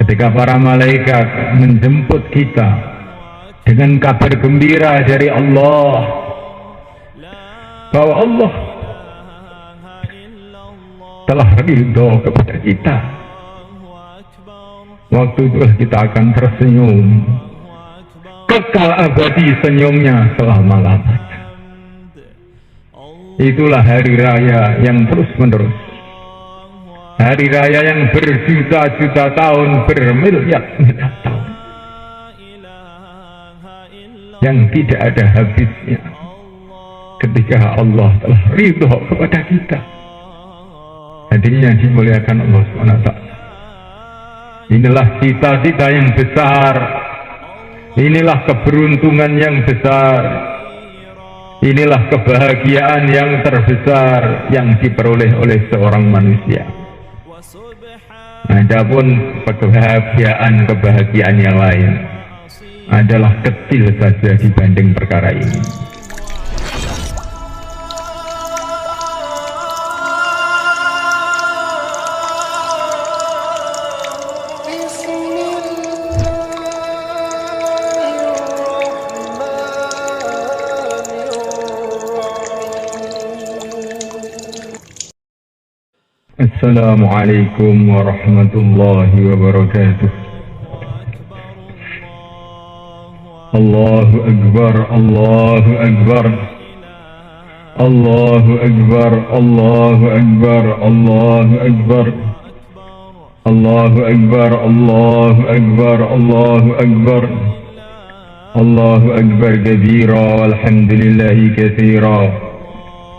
ketika para malaikat menjemput kita dengan kabar gembira dari Allah bahwa Allah telah ridho kepada kita, waktu itulah kita akan tersenyum, kekal abadi senyumnya selama-lamanya. Itulah hari raya yang terus menerus, hari raya yang berjuta-juta tahun, bermiliar-miliar tahun, yang tidak ada habisnya ketika Allah telah ridho kepada kita. Hadirin yang dimuliakan Allah SWT, inilah cita-cita yang besar, inilah keberuntungan yang besar, inilah kebahagiaan yang terbesar yang diperoleh oleh seorang manusia. Adapun kebahagiaan yang lain adalah kecil saja dibanding perkara ini. Assalamualaikum warahmatullahi wabarakatuh. Allahu Akbar, Allahu Akbar, Allahu Akbar, Allahu Akbar, Allahu Akbar, Allahu Akbar, Allahu Akbar, Allahu Akbar, Allahu Akbar kabira walhamdulillahi katsira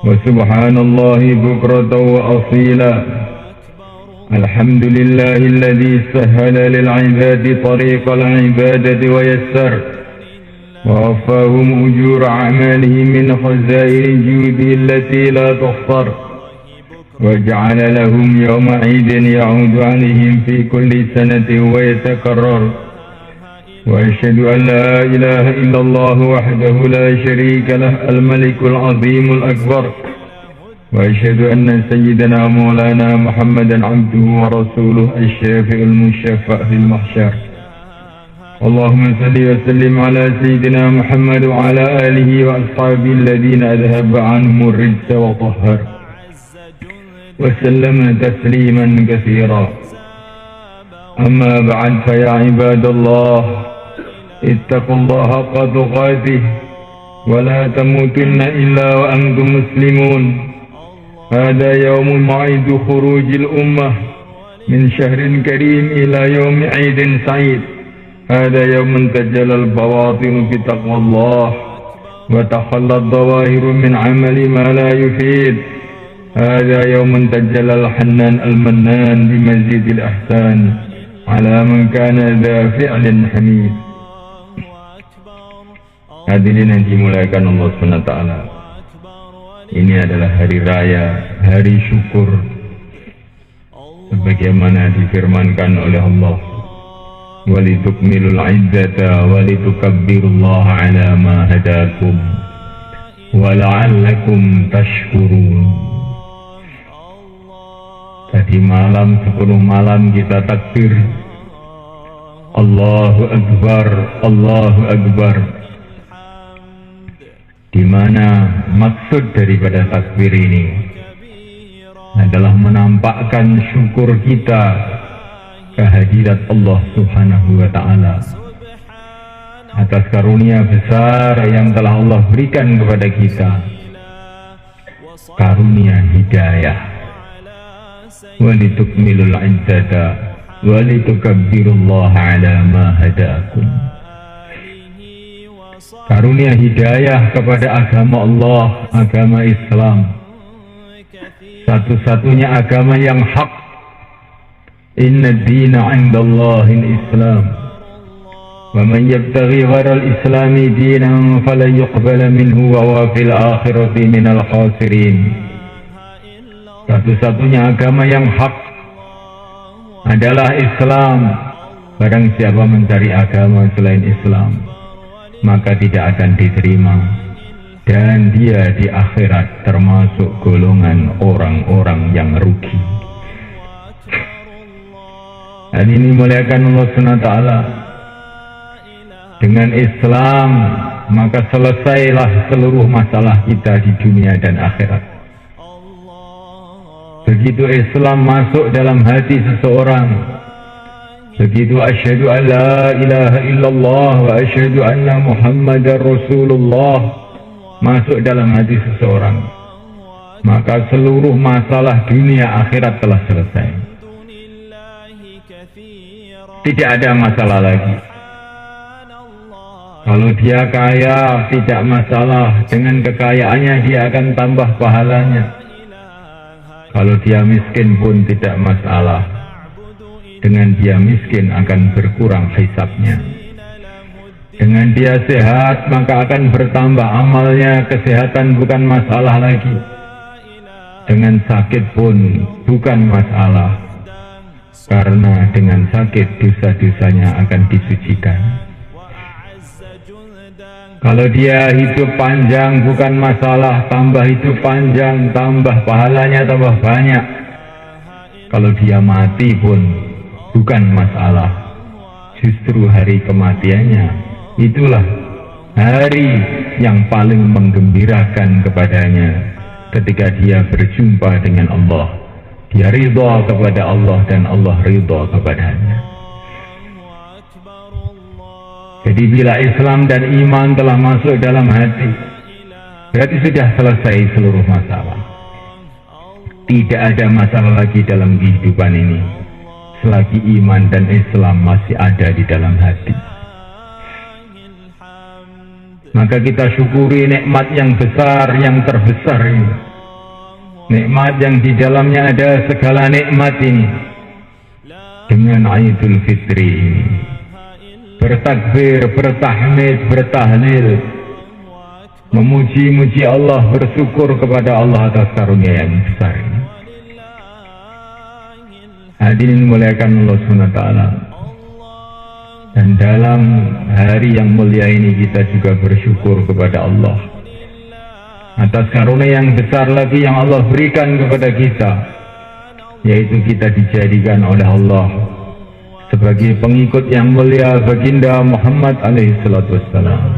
wa subhanallahi bukratan wa asila. Alhamdulillahi alladhi sahhala lil ibadi tariqal ibadati wa yassar wa wafahum ujur a'malihim min khazain judi allati la tuhsar wa ja'ala lahum yawma 'idin ya'udu 'alayhim fi kulli sanatin wa yatakarrar. Wa asyhadu an la ilaha illallah wahdahu la syarika lah al-malikul azimul akbar. Wa asyhadu anna sayyidana maulana Muhammadan abduhu wa rasuluh asy-syafi'ul musyaffa' fil mahsyar. Allahumma salli wa sallim ala sayyidina Muhammad wa ala alihi wa ashabihi alladhina adhaba anhum ar-rijsa wa tahhar. Wa sallama tasliman katsira. Amma ba'd, fa ya ibadallah, ittaqullaha haqqa tuqatih wa la tamutunna illa wa antum muslimun. Hada yawmul ma'id khurujil ummah min syahrin karim ila yawmi 'idin sa'id. Hada yawmun tajalal bawatin fi taqwallah wa takhallat dhawahiru min 'amali ma la yufid. Hada yawmun tajalal hannan al-mannan bi mazidil ihsan ala man kana dha fi'lin hamid. Hadirin yang dimuliakan Allah SWT, ini adalah hari raya, hari syukur, sebagaimana difirmankan oleh Allah, walitukmilul iddata walitukabbirullaha ala ma hadakum wa la'allakum tashkurun. Tadi malam 10 malam kita takbir Allahu Akbar, Allahu Akbar, di mana maksud daripada takbir ini adalah menampakkan syukur kita kehadirat Allah Subhanahu wa Ta'ala atas karunia besar yang telah Allah berikan kepada kita, karunia hidayah. Walitukmilul iddata walitukabbirullaha ala ma hadakum. Karunia hidayah kepada agama Allah, agama Islam, satu-satunya agama yang hak. Inna ad-dina 'indallahil Islam. Wa man yabtaghi ghairal islami dinan falan yuqbala minhu wa huwa fil akhirati minal khasirin. Satu-satunya agama yang hak adalah Islam. Barang siapa mencari agama selain Islam, maka tidak akan diterima, dan dia di akhirat termasuk golongan orang-orang yang rugi. Dan ini muliakan Allah SWT. Dengan Islam maka selesailah seluruh masalah kita di dunia dan akhirat. Begitu Islam masuk dalam hati seseorang, begitu asyhadu an la ilaha illallah wa asyhadu anna muhammadar rasulullah masuk dalam hati seseorang, maka seluruh masalah dunia akhirat telah selesai. Tidak ada masalah lagi. Kalau dia kaya tidak masalah, dengan kekayaannya dia akan tambah pahalanya. Kalau dia miskin pun tidak masalah, dengan dia miskin akan berkurang hisabnya. Dengan dia sehat maka akan bertambah amalnya, kesehatan bukan masalah lagi. Dengan sakit pun bukan masalah, karena dengan sakit dosa-dosanya akan disucikan. Kalau dia hidup panjang bukan masalah, tambah hidup panjang, tambah pahalanya tambah banyak. Kalau dia mati pun bukan masalah, justru hari kematiannya itulah hari yang paling menggembirakan kepadanya. Ketika dia berjumpa dengan Allah, dia ridha kepada Allah dan Allah ridha kepadanya. Jadi bila Islam dan iman telah masuk dalam hati, berarti sudah selesai seluruh masalah. Tidak ada masalah lagi dalam kehidupan ini selagi iman dan Islam masih ada di dalam hati. Maka kita syukuri nikmat yang besar, yang terbesar ini. Nikmat yang di dalamnya ada segala nikmat ini. Dengan Idul Fitri ini, bertakbir, bertahmid, bertahlil, memuji-muji Allah, bersyukur kepada Allah atas karunia yang besar ini. Hadirin muliakan Allah SWT. Dan dalam hari yang mulia ini kita juga bersyukur kepada Allah atas karunia yang besar lagi yang Allah berikan kepada kita, yaitu kita dijadikan oleh Allah sebagai pengikut yang mulia baginda Muhammad alaihissalam.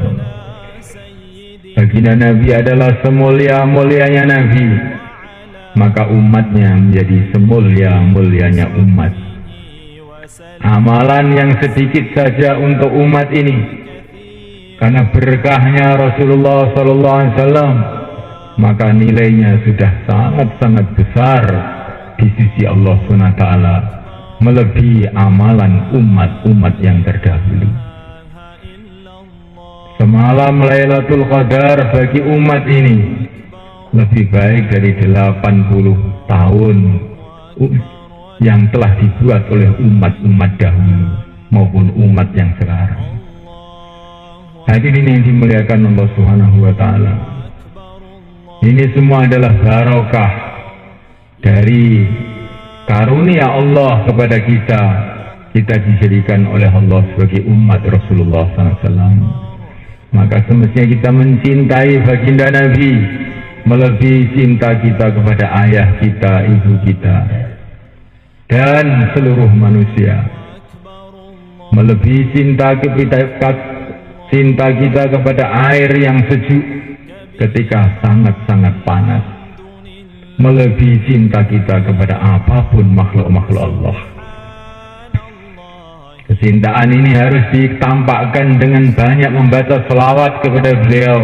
Baginda Nabi adalah semulia-mulianya Nabi, maka umatnya menjadi semulia-mulianya umat. Amalan yang sedikit saja untuk umat ini, karena berkahnya Rasulullah SAW, maka nilainya sudah sangat-sangat besar di sisi Allah SWT, melebihi amalan umat-umat yang terdahulu. Semalam Lailatul Qadar bagi umat ini lebih baik dari 80 tahun yang telah dibuat oleh umat-umat dahulu maupun umat yang sekarang. Hadirin yang dimuliakan Allah Subhanahu wa taala. Ini semua adalah barokah dari karunia Allah kepada kita. Kita dijadikan oleh Allah sebagai umat Rasulullah SAW. Maka semestinya kita mencintai baginda Nabi melebihi cinta kita kepada ayah kita, ibu kita, dan seluruh manusia. Melebihi cinta kita kepada air yang sejuk ketika sangat-sangat panas. Melebihi cinta kita kepada apapun makhluk-makhluk Allah. Kecintaan ini harus ditampakkan dengan banyak membaca selawat kepada beliau,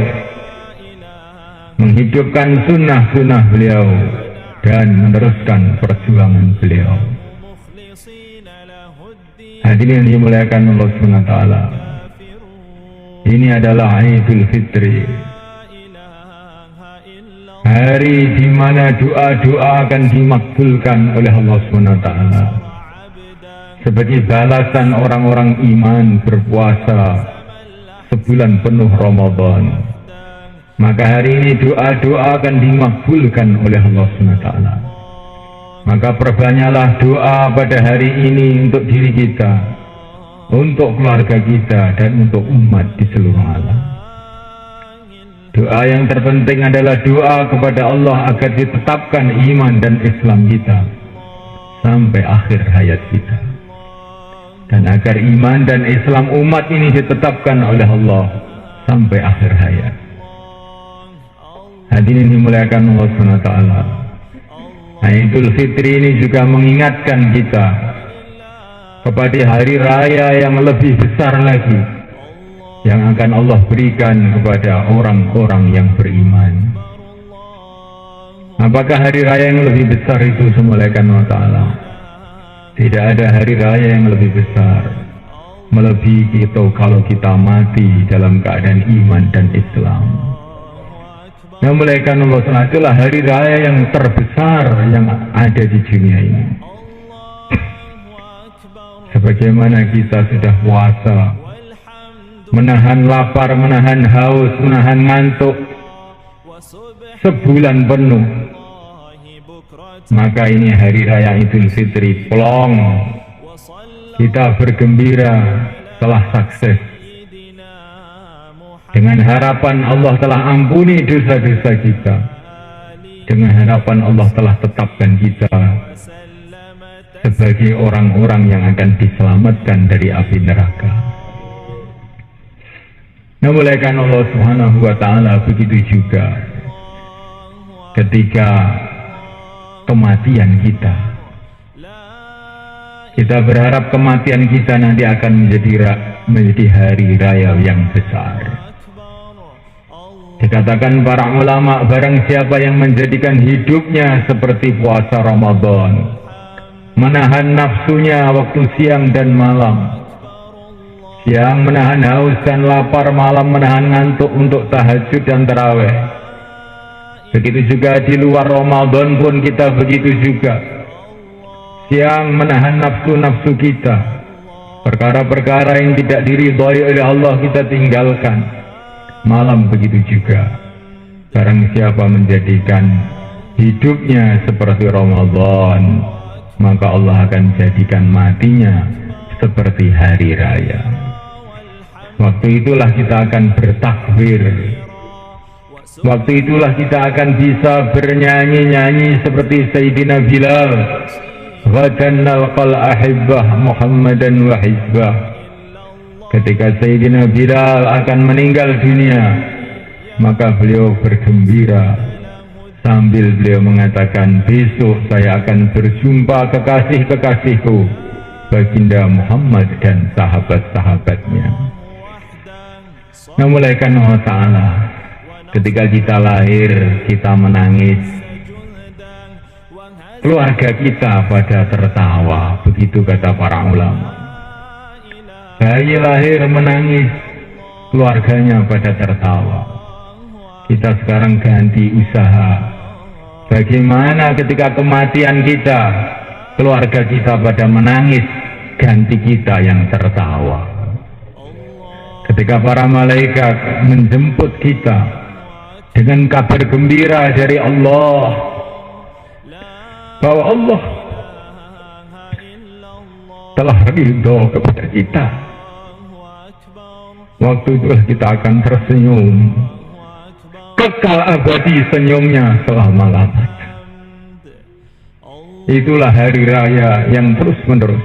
menghidupkan sunnah-sunnah beliau, dan meneruskan perjuangan beliau. Hadirin yang dimuliakan Allah SWT, ini adalah Idul Fitri, hari di mana doa-doa akan dimakbulkan oleh Allah SWT sebagai balasan orang-orang iman berpuasa sebulan penuh Ramadan. Maka hari ini doa-doa akan dimakbulkan oleh Allah SWT. Maka perbanyaklah doa pada hari ini untuk diri kita, untuk keluarga kita, dan untuk umat di seluruh alam. Doa yang terpenting adalah doa kepada Allah agar ditetapkan iman dan Islam kita sampai akhir hayat kita. dan agar iman dan Islam umat ini ditetapkan oleh Allah sampai akhir hayat. Hadirin dimuliakan Allah SWT. Idul Fitri ini juga mengingatkan kita kepada hari raya yang lebih besar lagi yang akan Allah berikan kepada orang-orang yang beriman. Apakah hari raya yang lebih besar itu semulaikan Allah Ta'ala? Tidak ada hari raya yang lebih besar melebihi kita kalau kita mati dalam keadaan iman dan Islam. Yang mulaikan Allah Ta'ala itulah hari raya yang terbesar yang ada di dunia ini. Sebagaimana kita sudah puasa, menahan lapar, menahan haus, menahan ngantuk sebulan penuh, maka ini hari raya Idul Fitri plong kita bergembira telah sukses dengan harapan Allah telah ampuni dosa-dosa kita, dengan harapan Allah telah tetapkan kita sebagai orang-orang yang akan diselamatkan dari api neraka. Memuliakan Allah Subhanahu wa Ta'ala, begitu juga ketika kematian kita. Kita berharap kematian kita nanti akan menjadi hari raya yang besar. Dikatakan para ulama, barang siapa yang menjadikan hidupnya seperti puasa Ramadan, menahan nafsunya waktu siang dan malam, siang menahan haus dan lapar, malam menahan ngantuk untuk tahajud dan tarawih. Begitu juga di luar Ramadan pun kita begitu juga. Siang menahan nafsu-nafsu kita, perkara-perkara yang tidak diridhai oleh Allah kita tinggalkan. Malam begitu juga. Barang siapa menjadikan hidupnya seperti Ramadan, maka Allah akan jadikan matinya seperti hari raya. Waktu itulah kita akan bertakbir. Waktu itulah kita akan bisa bernyanyi-nyanyi seperti Sayyidina Bilal, ghadan nalqal ahibbah Muhammadan wa hizbah. Ketika Sayyidina Bilal akan meninggal dunia, maka beliau bergembira sambil beliau mengatakan, besok saya akan berjumpa kekasih-kekasihku, baginda Muhammad dan sahabat-sahabatnya. Memuliakan Allah Ta'ala, ketika kita lahir, kita menangis, keluarga kita pada tertawa, begitu kata para ulama. Bayi lahir menangis, keluarganya pada tertawa. Kita sekarang ganti usaha. Bagaimana ketika kematian kita, keluarga kita pada menangis, ganti kita yang tertawa. Ketika para malaikat menjemput kita dengan kabar gembira dari Allah, bahwa Allah telah ridho kepada kita, waktu itulah kita akan tersenyum, kekal abadi senyumnya selama-lamanya. Itulah hari raya yang terus-menerus,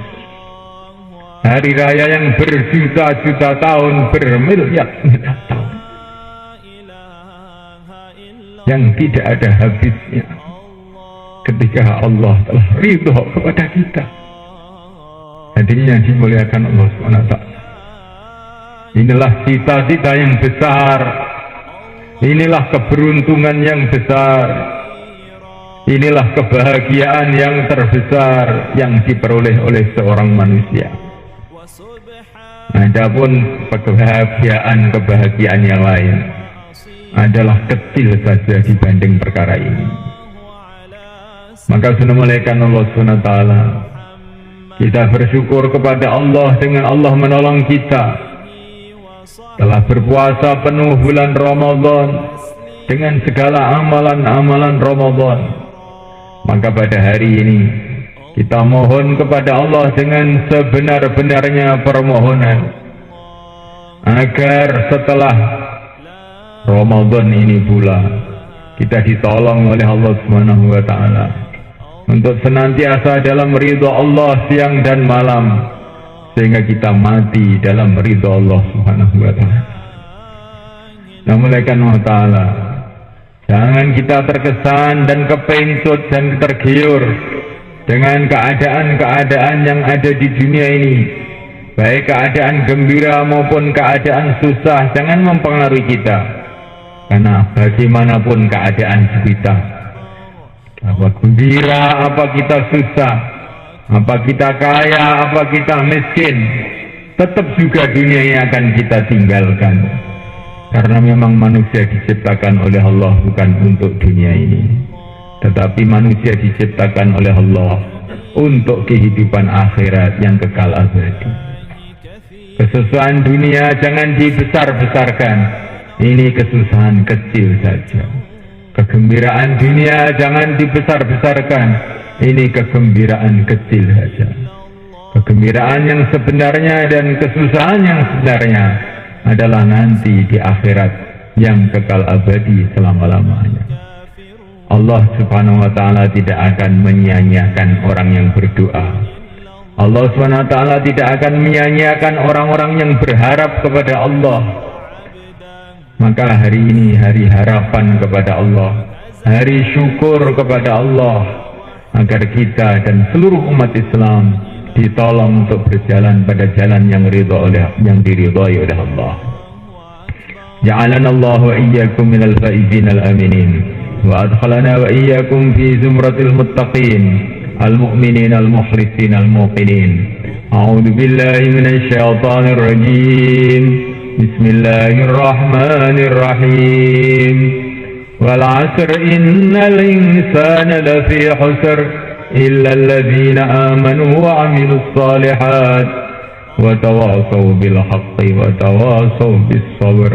hari raya yang berjuta-juta tahun, bermiliar-miliar tahun, yang tidak ada habisnya. Ketika Allah telah ridho kepada kita, hadirin yang dimuliakan Allah SWT, inilah cita-cita yang besar, inilah keberuntungan yang besar, inilah kebahagiaan yang terbesar yang diperoleh oleh seorang manusia. Adapun kebahagiaan yang lain adalah kecil saja dibanding perkara ini. Maka sunamulaikan Allah SWT, kita bersyukur kepada Allah dengan Allah menolong kita telah berpuasa penuh bulan Ramadan dengan segala amalan-amalan Ramadan. Maka pada hari ini kita mohon kepada Allah dengan sebenar-benarnya permohonan agar setelah Ramadan ini pula kita ditolong oleh Allah Subhanahu wa Ta'ala untuk senantiasa dalam ridha Allah siang dan malam, sehingga kita mati dalam ridha Allah Subhanahu wa taala. Namun ta'ala, jangan kita terkesan dan kepengsut dan tergiur dengan keadaan-keadaan yang ada di dunia ini, baik keadaan gembira maupun keadaan susah. Jangan mempengaruhi kita, karena bagaimanapun keadaan kita, apa gembira, apa kita susah, apa kita kaya, apa kita miskin, tetap juga dunia ini akan kita tinggalkan. Karena memang manusia diciptakan oleh Allah bukan untuk dunia ini, tetapi manusia diciptakan oleh Allah untuk kehidupan akhirat yang kekal abadi. Kesusahan dunia jangan dibesar-besarkan, ini kesusahan kecil saja. Kegembiraan dunia jangan dibesar-besarkan, ini kegembiraan kecil saja. Kegembiraan yang sebenarnya dan kesusahan yang sebenarnya adalah nanti di akhirat yang kekal abadi selama-lamanya. Allah Subhanahu wa ta'ala tidak akan menyia-nyiakan orang yang berdoa. Allah Subhanahu wa ta'ala tidak akan menyia-nyiakan orang-orang yang berharap kepada Allah. Maka hari ini hari harapan kepada Allah, hari syukur kepada Allah, agar kita dan seluruh umat Islam ditolong untuk berjalan pada jalan yang diridhai oleh Allah. Ja'alana Allah wa iyyakum minal faizin al-aminin wa adkhalana wa iyyakum fi zumratil muttaqin al-mu'minin al-mukhlisin al-muqinin. A'udzu billahi minasy syaithanir rajim. Bismillahirrahmanirrahim. Wal 'asr innal insana lafi khusr إلا الذين آمنوا وعملوا الصالحات وتواصوا بالحق وتواصوا بالصبر.